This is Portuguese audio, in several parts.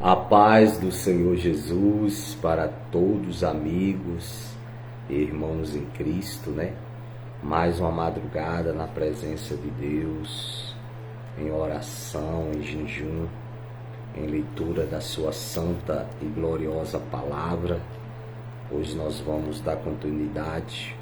A paz do Senhor Jesus para todos, amigos e irmãos em Cristo, né? Mais uma madrugada na presença de Deus, em oração, em jejum, em leitura da sua santa e gloriosa palavra. Hoje nós vamos dar continuidade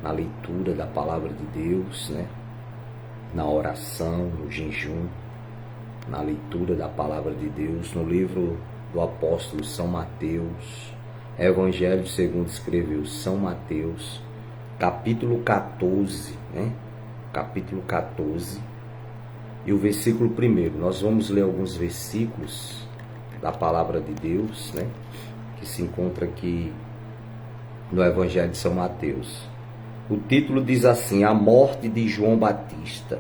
na leitura da palavra de Deus, né? Na oração, no jejum, na leitura da palavra de Deus, no livro do apóstolo São Mateus, Evangelho segundo escreveu São Mateus, capítulo 14, né? Capítulo 14, e o versículo 1. Nós vamos ler alguns versículos da palavra de Deus, né? Que se encontra aqui no Evangelho de São Mateus. O título diz assim: A morte de João Batista.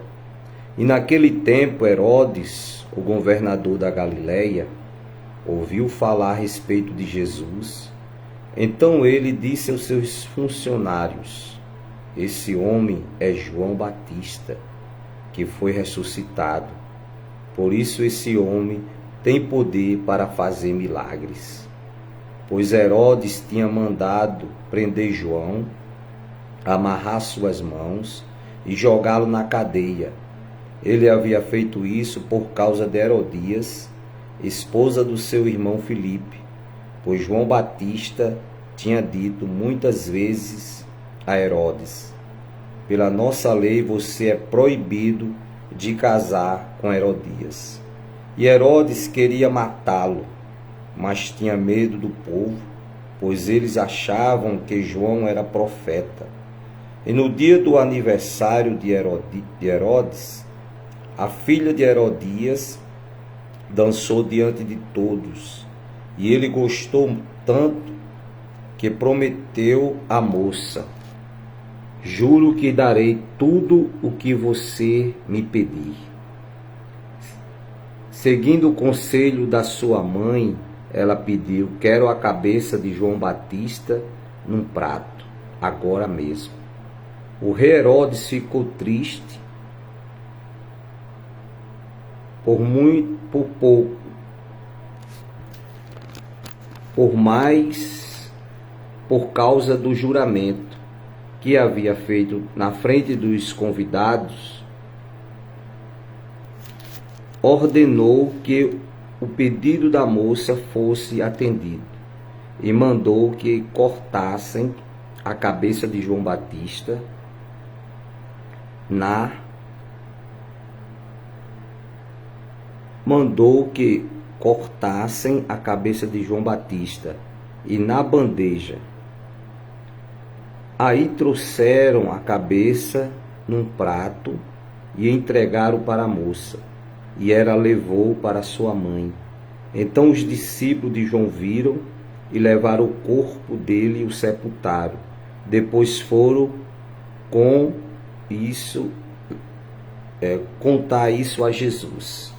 E naquele tempo Herodes, o governador da Galileia, ouviu falar a respeito de Jesus. Então ele disse aos seus funcionários: Esse homem é João Batista, que foi ressuscitado. Por isso esse homem tem poder para fazer milagres. Pois Herodes tinha mandado prender João, amarrar suas mãos e jogá-lo na cadeia. Ele havia feito isso por causa de Herodias, esposa do seu irmão Filipe, pois João Batista tinha dito muitas vezes a Herodes: Pela nossa lei você é proibido de casar com Herodias. E Herodes queria matá-lo, mas tinha medo do povo, pois eles achavam que João era profeta. E no dia do aniversário de Herodes, a filha de Herodias dançou diante de todos, e ele gostou tanto que prometeu à moça: Juro que darei tudo o que você me pedir. Seguindo o conselho da sua mãe, ela pediu: Quero a cabeça de João Batista num prato, agora mesmo. O rei Herodes ficou triste por pouco, por causa do juramento que havia feito na frente dos convidados, ordenou que o pedido da moça fosse atendido e mandou que cortassem a cabeça de João Batista e na bandeja. Aí trouxeram a cabeça num prato e entregaram para a moça, e ela levou para sua mãe. Então os discípulos de João viram e levaram o corpo dele e o sepultaram. Depois foram contar isso a Jesus.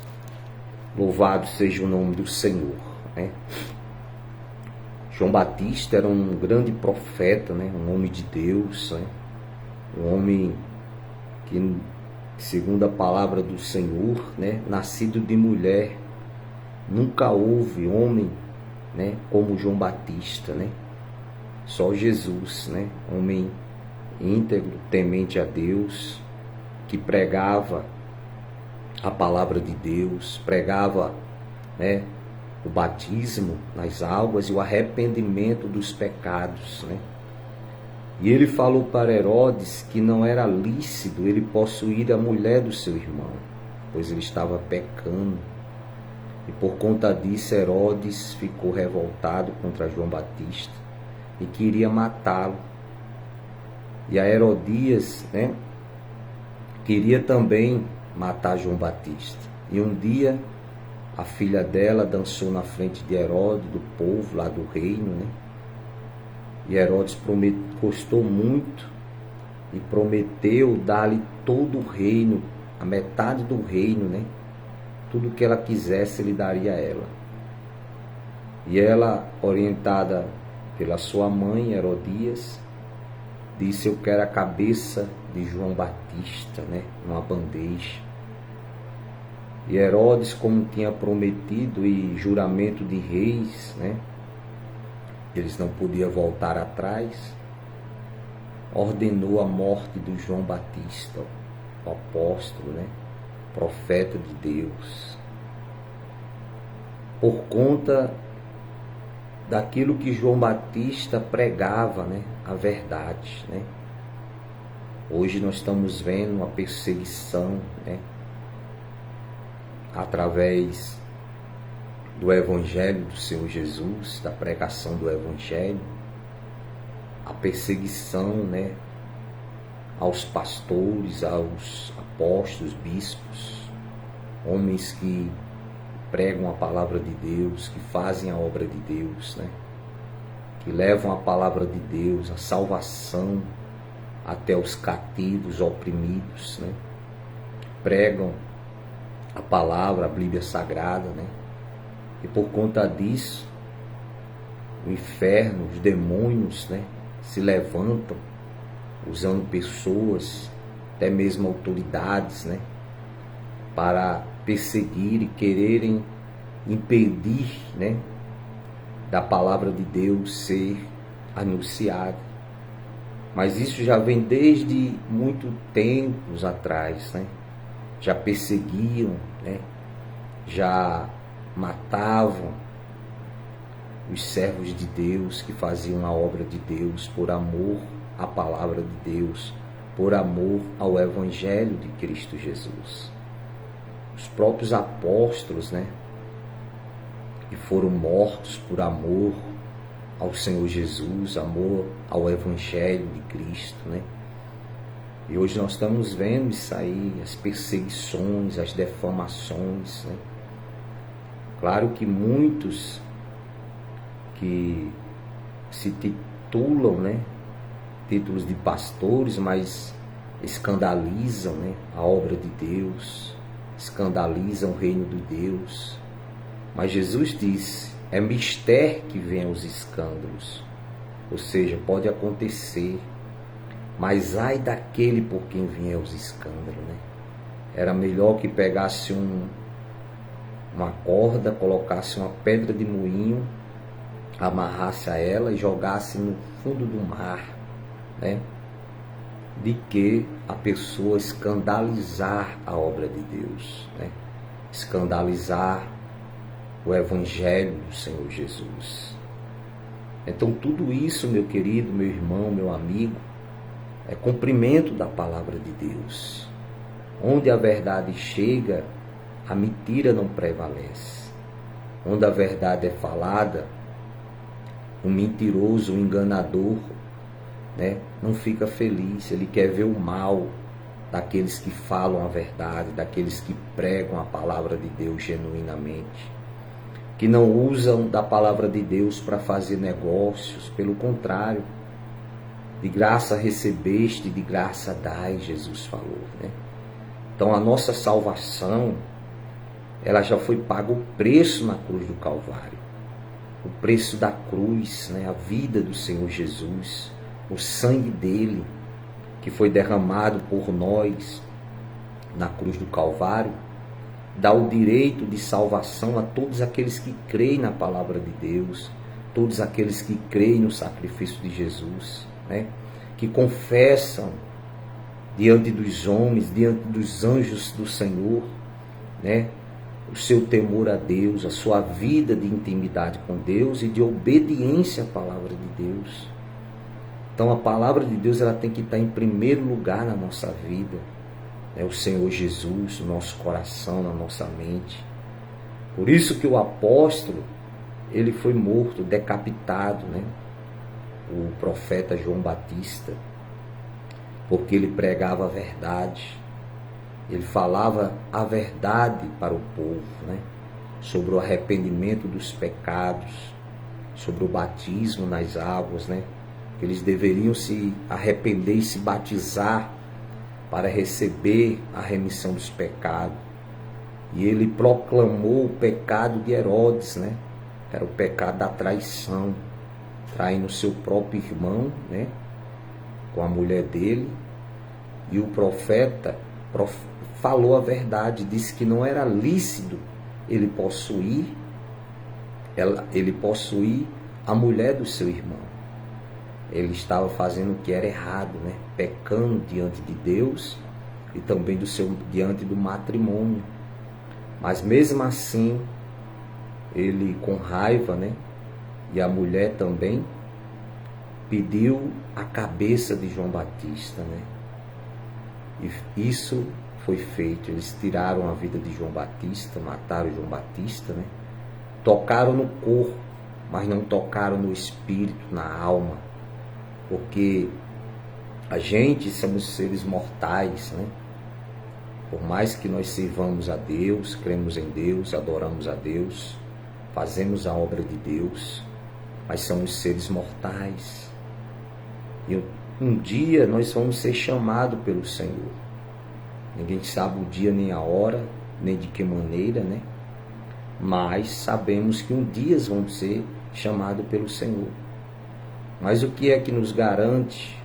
Louvado seja o nome do Senhor, né? João Batista era um grande profeta, né? Um homem de Deus, né? Um homem que, segundo a palavra do Senhor, né? Nascido de mulher. Nunca houve homem, né? Como João Batista, né? Só Jesus, né? Homem íntegro, temente a Deus, que pregava a palavra de Deus, pregava, né, o batismo nas águas e o arrependimento dos pecados, né? E ele falou para Herodes que não era lícito ele possuir a mulher do seu irmão, pois ele estava pecando. E por conta disso Herodes ficou revoltado contra João Batista e queria matá-lo. E a Herodias, né, queria também matar João Batista. E um dia a filha dela dançou na frente de Herodes, do povo lá do reino, né? E Herodes gostou muito e prometeu dar-lhe todo o reino, a metade do reino, né? Tudo que ela quisesse ele daria a ela. E ela, orientada pela sua mãe Herodias, disse: Eu quero a cabeça de João Batista, né? Numa bandeja. E Herodes, como tinha prometido e juramento de reis, né? Eles não podiam voltar atrás, ordenou a morte do João Batista, o apóstolo, né? Profeta de Deus, por conta daquilo que João Batista pregava, né? A verdade, né? Hoje nós estamos vendo uma perseguição, né? Através do Evangelho do Senhor Jesus, da pregação do Evangelho, a perseguição, né, aos pastores, aos apóstolos, bispos, homens que pregam a palavra de Deus, que fazem a obra de Deus, né, que levam a palavra de Deus, a salvação até os cativos, oprimidos, né, pregam a palavra, a Bíblia Sagrada, né? E por conta disso, o inferno, os demônios, né, se levantam, usando pessoas, até mesmo autoridades, né, para perseguir e quererem impedir, né, da palavra de Deus ser anunciada. Mas isso já vem desde muito tempos atrás, né? Já perseguiam, né? Já matavam os servos de Deus que faziam a obra de Deus por amor à palavra de Deus, por amor ao Evangelho de Cristo Jesus. Os próprios apóstolos, né? Que foram mortos por amor ao Senhor Jesus, amor ao Evangelho de Cristo, né? E hoje nós estamos vendo isso aí, as perseguições, as defamações, né? Claro que muitos que se titulam, né, títulos de pastores, mas escandalizam, né, a obra de Deus, escandalizam o reino de Deus. Mas Jesus disse, é mister que venham os escândalos, ou seja, pode acontecer, mas ai daquele por quem vier os escândalos, né? Era melhor que pegasse uma corda, colocasse uma pedra de moinho, amarrasse a ela e jogasse no fundo do mar, né? De que a pessoa escandalizar a obra de Deus, né? Escandalizar o Evangelho do Senhor Jesus. Então tudo isso, meu querido, meu irmão, meu amigo, é cumprimento da palavra de Deus. Onde a verdade chega, a mentira não prevalece. Onde a verdade é falada, o mentiroso, o enganador, né, não fica feliz. Ele quer ver o mal daqueles que falam a verdade, daqueles que pregam a palavra de Deus genuinamente, que não usam da palavra de Deus para fazer negócios. Pelo contrário, de graça recebeste, de graça dai, Jesus falou, né? Então a nossa salvação, ela já foi paga o preço na cruz do Calvário. O preço da cruz, né? A vida do Senhor Jesus, o sangue dele, que foi derramado por nós na cruz do Calvário, dá o direito de salvação a todos aqueles que creem na palavra de Deus, todos aqueles que creem no sacrifício de Jesus, né? Que confessam diante dos homens, diante dos anjos do Senhor, né? O seu temor a Deus, a sua vida de intimidade com Deus e de obediência à palavra de Deus. Então a palavra de Deus, ela tem que estar em primeiro lugar na nossa vida, né? O Senhor Jesus, no nosso coração, na nossa mente. Por isso que o apóstolo, ele foi morto, decapitado, né? O profeta João Batista, porque ele pregava a verdade, ele falava a verdade para o povo, né? Sobre o arrependimento dos pecados, sobre o batismo nas águas, né? Eles deveriam se arrepender e se batizar para receber a remissão dos pecados. E ele proclamou o pecado de Herodes, né? Era o pecado da traição, traindo seu próprio irmão, né? Com a mulher dele. E o profeta falou a verdade, disse que não era lícito ele possuir a mulher do seu irmão. Ele estava fazendo o que era errado, né? Pecando diante de Deus e também diante do matrimônio. Mas mesmo assim, ele com raiva, né? E a mulher também pediu a cabeça de João Batista, né? E isso foi feito. Eles tiraram a vida de João Batista, mataram João Batista, né? Tocaram no corpo, mas não tocaram no espírito, na alma, porque a gente somos seres mortais, né? Por mais que nós sirvamos a Deus, cremos em Deus, adoramos a Deus, fazemos a obra de Deus, mas somos seres mortais. E um dia nós vamos ser chamados pelo Senhor. Ninguém sabe o dia nem a hora, nem de que maneira, né? Mas sabemos que um dia vamos ser chamados pelo Senhor. Mas o que é que nos garante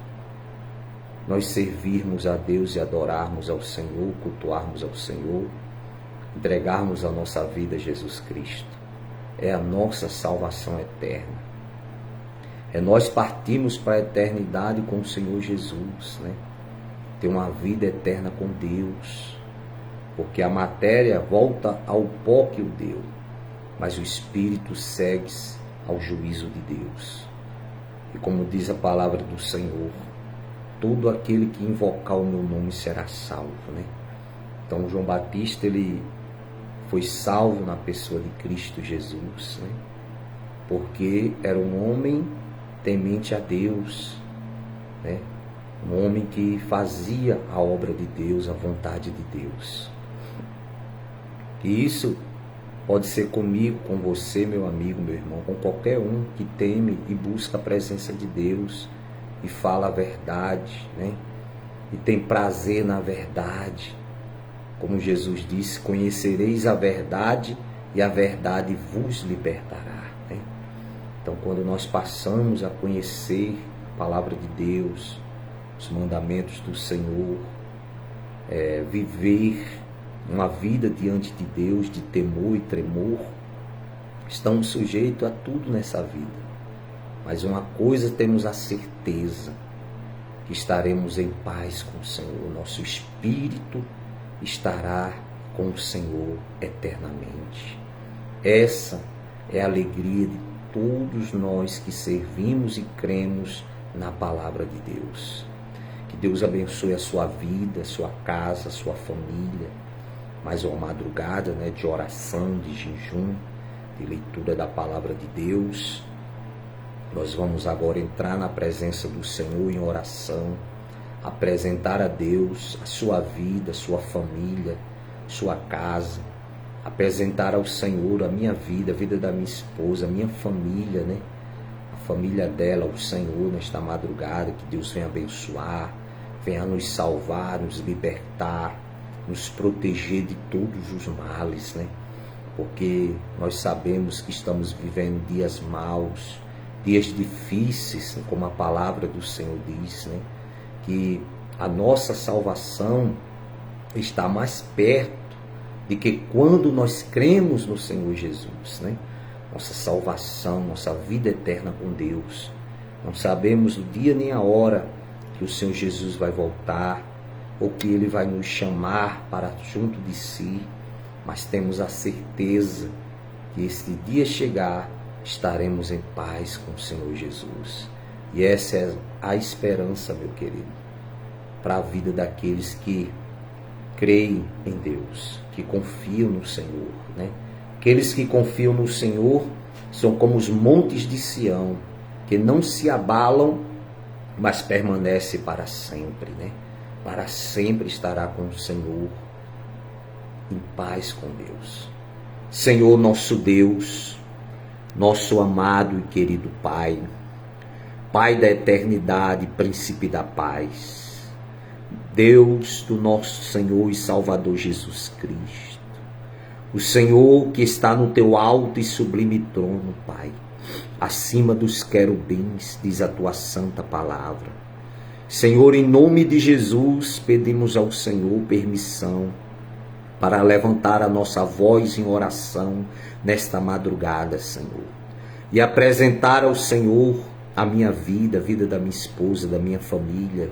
nós servirmos a Deus e adorarmos ao Senhor, cultuarmos ao Senhor, entregarmos a nossa vida a Jesus Cristo? É a nossa salvação eterna. É nós partirmos para a eternidade com o Senhor Jesus, né? Ter uma vida eterna com Deus. Porque a matéria volta ao pó que o deu, mas o Espírito segue ao juízo de Deus. E como diz a palavra do Senhor, todo aquele que invocar o meu nome será salvo, né? Então João Batista, ele foi salvo na pessoa de Cristo Jesus, né? Porque era um homem temente a Deus, né? Um homem que fazia a obra de Deus, a vontade de Deus. E isso pode ser comigo, com você, meu amigo, meu irmão, com qualquer um que teme e busca a presença de Deus e fala a verdade, né? E tem prazer na verdade. Como Jesus disse, conhecereis a verdade e a verdade vos libertará, né? Então, quando nós passamos a conhecer a palavra de Deus, os mandamentos do Senhor, viver uma vida diante de Deus de temor e tremor, estamos sujeitos a tudo nessa vida. Mas uma coisa temos a certeza, que estaremos em paz com o Senhor. Nosso espírito estará com o Senhor eternamente. Essa é a alegria de todos nós que servimos e cremos na palavra de Deus. Que Deus abençoe a sua vida, a sua casa, a sua família. Mais uma madrugada, né, de oração, de jejum, de leitura da palavra de Deus. Nós vamos agora entrar na presença do Senhor em oração, apresentar a Deus a sua vida, a sua família, a sua casa, apresentar ao Senhor a minha vida, a vida da minha esposa, a minha família, né? A família dela, ao Senhor nesta madrugada, que Deus venha abençoar, venha nos salvar, nos libertar, nos proteger de todos os males, né? Porque nós sabemos que estamos vivendo dias maus, dias difíceis, como a palavra do Senhor diz, né? Que a nossa salvação está mais perto de que quando nós cremos no Senhor Jesus, né? Nossa salvação, nossa vida eterna com Deus. Não sabemos o dia nem a hora que o Senhor Jesus vai voltar, ou que Ele vai nos chamar para junto de si, mas temos a certeza que esse dia chegar, estaremos em paz com o Senhor Jesus. E essa é a esperança, meu querido, para a vida daqueles que creem em Deus, que confiam no Senhor, né? Aqueles que confiam no Senhor são como os montes de Sião, que não se abalam, mas permanecem para sempre, né? Para sempre estará com o Senhor, em paz com Deus. Senhor nosso Deus, nosso amado e querido Pai, Pai da eternidade, Príncipe da paz, Deus do nosso Senhor e Salvador Jesus Cristo, o Senhor que está no teu alto e sublime trono, Pai, acima dos querubins, diz a tua santa palavra. Senhor, em nome de Jesus, pedimos ao Senhor permissão para levantar a nossa voz em oração nesta madrugada, Senhor, e apresentar ao Senhor a minha vida, a vida da minha esposa, da minha família,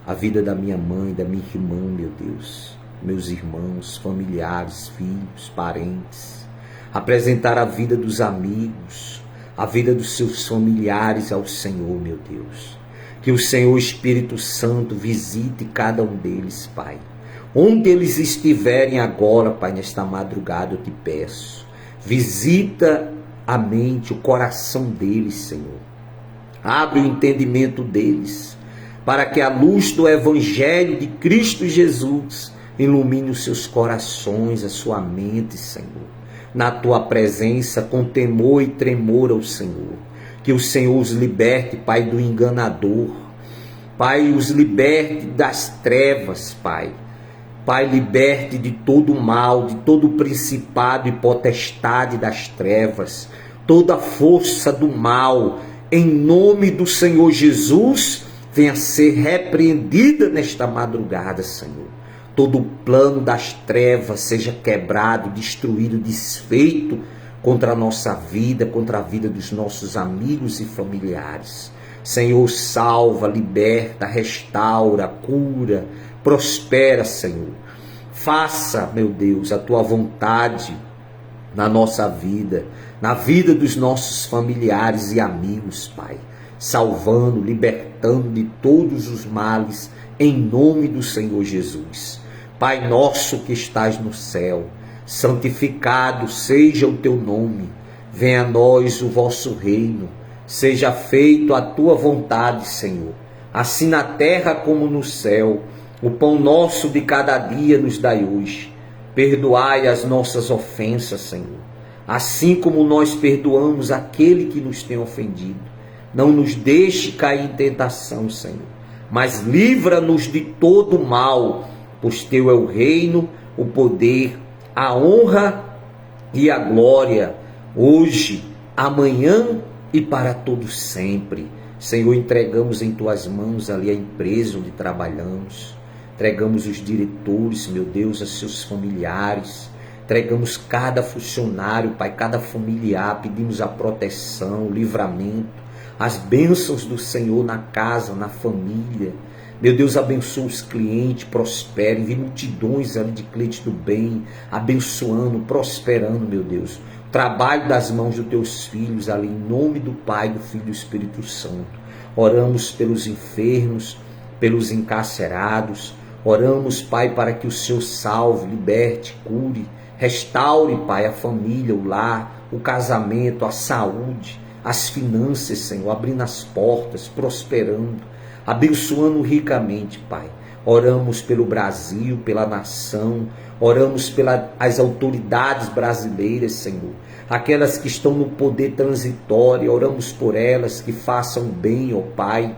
a vida da minha mãe, da minha irmã, meu Deus, meus irmãos, familiares, filhos, parentes, apresentar a vida dos amigos, a vida dos seus familiares ao Senhor, meu Deus. Que o Senhor Espírito Santo visite cada um deles, Pai. Onde eles estiverem agora, Pai, nesta madrugada, eu te peço, visita a mente, o coração deles, Senhor. Abre o entendimento deles, para que a luz do Evangelho de Cristo Jesus ilumine os seus corações, a sua mente, Senhor. Na tua presença, com temor e tremor ao Senhor. Que o Senhor os liberte, Pai, do enganador. Pai, os liberte das trevas, Pai. Pai, liberte de todo o mal, de todo o principado e potestade das trevas, toda a força do mal, em nome do Senhor Jesus, venha ser repreendida nesta madrugada, Senhor. Todo o plano das trevas seja quebrado, destruído, desfeito contra a nossa vida, contra a vida dos nossos amigos e familiares. Senhor, salva, liberta, restaura, cura, prospera, Senhor. Faça, meu Deus, a tua vontade na nossa vida, na vida dos nossos familiares e amigos, Pai. Salvando, libertando de todos os males, em nome do Senhor Jesus. Pai nosso que estás no céu, santificado seja o teu nome. Venha a nós o vosso reino. Seja feito a tua vontade, Senhor, assim na terra como no céu. O pão nosso de cada dia nos dai hoje. Perdoai as nossas ofensas, Senhor, assim como nós perdoamos aquele que nos tem ofendido. Não nos deixe cair em tentação, Senhor, mas livra-nos de todo mal, pois teu é o reino, o poder, a honra e a glória, hoje, amanhã e para todo sempre. Senhor, entregamos em tuas mãos ali a empresa onde trabalhamos, entregamos os diretores, meu Deus, a seus familiares, entregamos cada funcionário, Pai, cada familiar, pedimos a proteção, o livramento, as bênçãos do Senhor na casa, na família. Meu Deus, abençoa os clientes, prospera, envia multidões ali de clientes do bem, abençoando, prosperando, meu Deus, o trabalho das mãos dos teus filhos ali, em nome do Pai, do Filho e do Espírito Santo. Oramos pelos enfermos, pelos encarcerados, oramos, Pai, para que o Senhor salve, liberte, cure, restaure, Pai, a família, o lar, o casamento, a saúde, as finanças, Senhor, abrindo as portas, prosperando, abençoando ricamente, Pai. Oramos pelo Brasil, pela nação, oramos pelas autoridades brasileiras, Senhor, aquelas que estão no poder transitório, oramos por elas, que façam bem, ó Pai.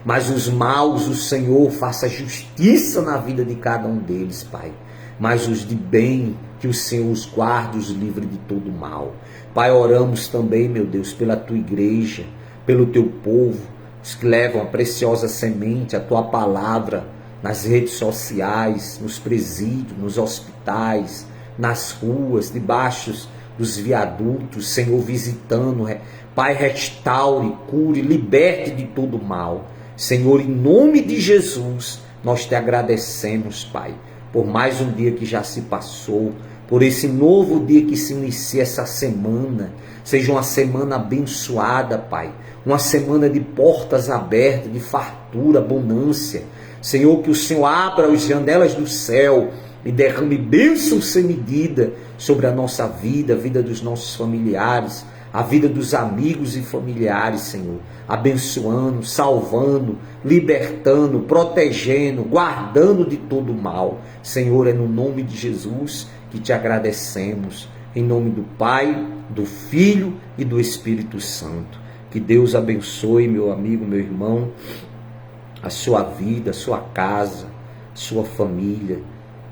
Mas os maus, o Senhor faça justiça na vida de cada um deles, Pai. Mas os de bem, que o Senhor os guarde, os livre de todo mal. Pai, oramos também, meu Deus, pela tua igreja, pelo teu povo, os que levam a preciosa semente, a tua palavra, nas redes sociais, nos presídios, nos hospitais, nas ruas, debaixo dos viadutos, Senhor, visitando. Pai, restaure, cure, liberte de todo mal. Senhor, em nome de Jesus, nós te agradecemos, Pai, por mais um dia que já se passou, por esse novo dia que se inicia essa semana. Seja uma semana abençoada, Pai, uma semana de portas abertas, de fartura, abundância. Senhor, que o Senhor abra as janelas do céu e derrame bênção sem medida sobre a nossa vida, a vida dos nossos familiares, a vida dos amigos e familiares, Senhor, abençoando, salvando, libertando, protegendo, guardando de todo mal. Senhor, é no nome de Jesus que te agradecemos, em nome do Pai, do Filho e do Espírito Santo. Que Deus abençoe, meu amigo, meu irmão, a sua vida, a sua casa, a sua família.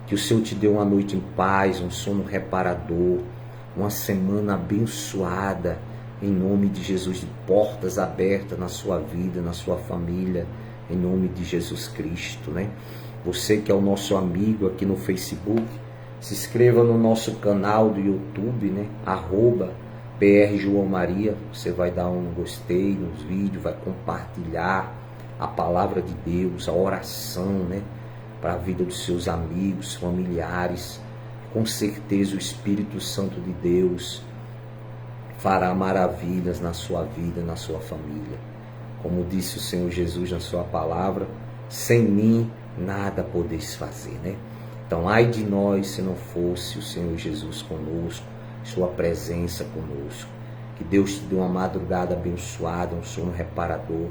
Que o Senhor te dê uma noite em paz, um sono reparador, uma semana abençoada, em nome de Jesus, de portas abertas na sua vida, na sua família, em nome de Jesus Cristo, né? Você que é o nosso amigo aqui no Facebook, Se inscreva no nosso canal do YouTube, né? @PR João Maria. Você vai dar um gostei nos vídeos, vai compartilhar a palavra de Deus, a oração, né? Para a vida dos seus amigos, familiares. Com certeza o Espírito Santo de Deus fará maravilhas na sua vida, na sua família. Como disse o Senhor Jesus na sua palavra, sem mim nada podeis fazer, né? Então, ai de nós se não fosse o Senhor Jesus conosco, sua presença conosco. Que Deus te dê uma madrugada abençoada, um sono reparador,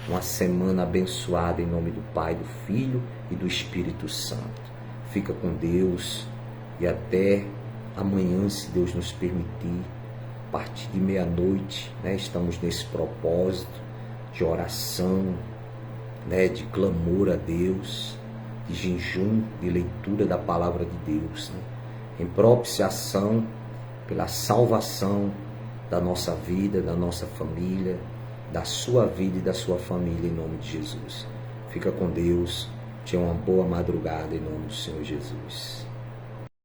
uma semana abençoada em nome do Pai, do Filho e do Espírito Santo. Fica com Deus e até amanhã, se Deus nos permitir, a partir de meia-noite, né, estamos nesse propósito de oração, né, de clamor a Deus, de jejum, de leitura da palavra de Deus, né, em propiciação pela salvação da nossa vida, da nossa família, da sua vida e da sua família, em nome de Jesus. Fica com Deus, tenha uma boa madrugada em nome do Senhor Jesus.